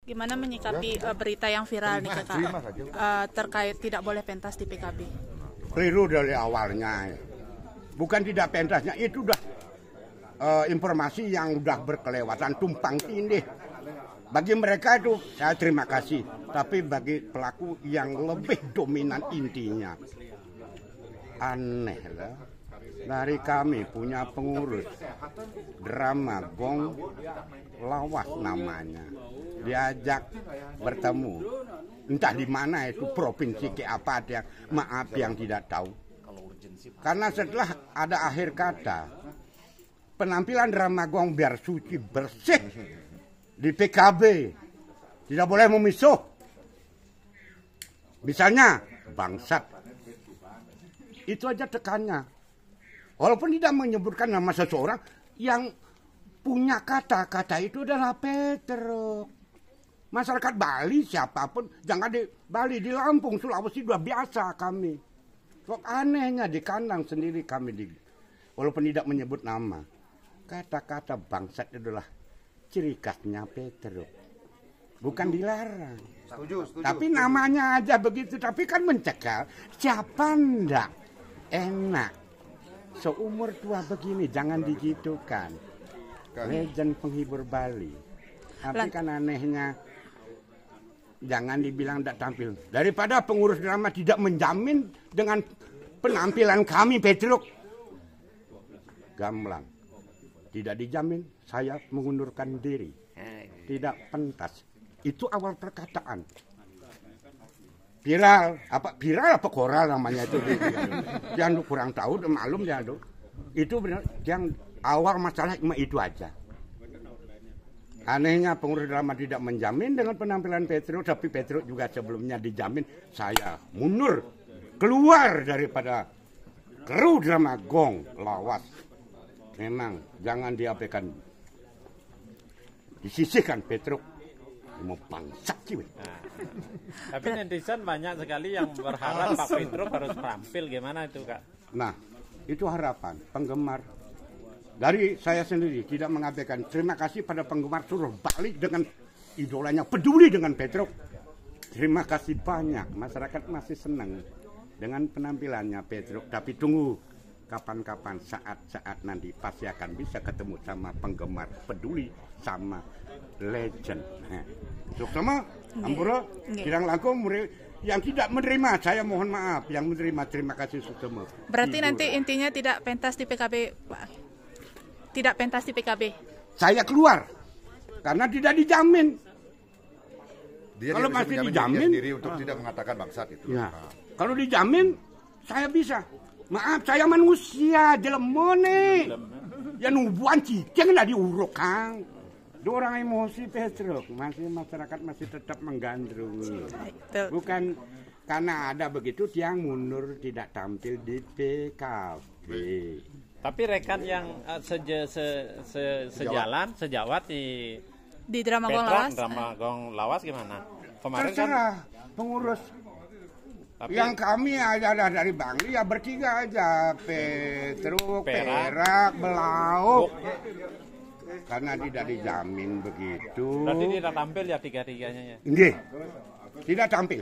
Gimana menyikapi berita yang viral nih kakak terkait tidak boleh pentas di PKB? Keliru dari awalnya, bukan tidak pentasnya, itu udah informasi yang udah berkelewatan, tumpang tindih. Bagi mereka itu saya terima kasih, tapi bagi pelaku yang lebih dominan intinya, aneh lah. Dari kami punya pengurus drama Gong Lawas namanya, diajak bertemu entah di mana itu provinsi ke apa, dia maaf yang tidak tahu. Karena setelah ada akhir kata penampilan drama Gong biar suci bersih di PKB, tidak boleh memisuh, misalnya bangsat, itu aja tekannya. Walaupun tidak menyebutkan nama seseorang, yang punya kata-kata itu adalah Petruk. Masyarakat Bali siapapun, jangan di Bali, di Lampung, Sulawesi sudah biasa kami. Kok anehnya di kandang sendiri kami, walaupun tidak menyebut nama. Kata-kata bangsat adalah ciri khasnya Petruk. Bukan dilarang. Setuju. Tapi namanya aja begitu, tapi kan mencekal. Siapa ndak enak. Seumur tua begini jangan digitukan. Legend penghibur Bali. Tapi kan anehnya jangan dibilang tidak tampil. Daripada pengurus drama tidak menjamin dengan penampilan kami Petruk. Gamblang. Tidak dijamin, saya mengundurkan diri. Tidak pentas. Itu awal perkataan. Viral apa koral namanya itu. Yang kurang tahu, malum ya tuh. Itu benar, yang awal masalah cuma itu aja. Anehnya pengurus drama tidak menjamin dengan penampilan Petruk, tapi Petruk juga sebelumnya dijamin. Saya mundur, keluar daripada kru drama Gong Lawas. Memang jangan diabaikan, disisihkan Petruk. Mau bangsat sih. Tapi netizen banyak sekali yang berharap Pak Petruk harus tampil, gimana itu Kak? Nah, itu harapan penggemar. Dari saya sendiri tidak mengabaikan. Terima kasih pada penggemar seluruh balik dengan idolanya, peduli dengan Petruk. Terima kasih banyak, masyarakat masih senang dengan penampilannya Petruk. Tapi tunggu kapan-kapan, saat-saat nanti pasti akan bisa ketemu sama penggemar peduli sama legend. Sama Ampura, Kirang Langkung yang tidak menerima, saya mohon maaf. Yang menerima, terima kasih semua. Berarti nanti intinya tidak pentas di PKB, Pak? Tidak pentas di PKB? Saya keluar, karena tidak dijamin. Dia kalau masih dijamin, sendiri untuk tidak mengatakan bangsat itu. Ya. Kalau dijamin, saya bisa. Maaf, saya manusia, jelemone. Ya nubuan ciceng lah diuruk, Kang. Orang emosi Petruk, masyarakat masih tetap menggandrungi. Bukan karena ada begitu yang mundur tidak tampil di PKB. Tapi rekan yang sejalan, sejawat di drama Gong Lawas, drama Gong Lawas gimana? Kemarin terserah kan pengurus. Tapi yang kami adalah dari Bangli ya bertiga aja, Petruk, Perak, Belauk. Karena tidak dijamin begitu. Berarti tidak tampil ya tiga-tiganya ya? Nggih, tidak tampil.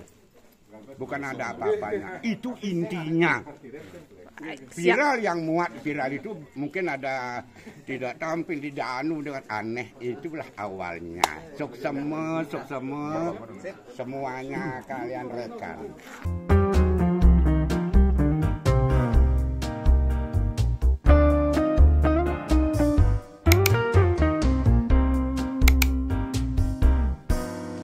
Bukan ada apa-apanya. Itu intinya. Viral yang muat viral itu mungkin ada tidak tampil, tidak dengan aneh. Itulah awalnya. Sok semua, semuanya kalian rekan.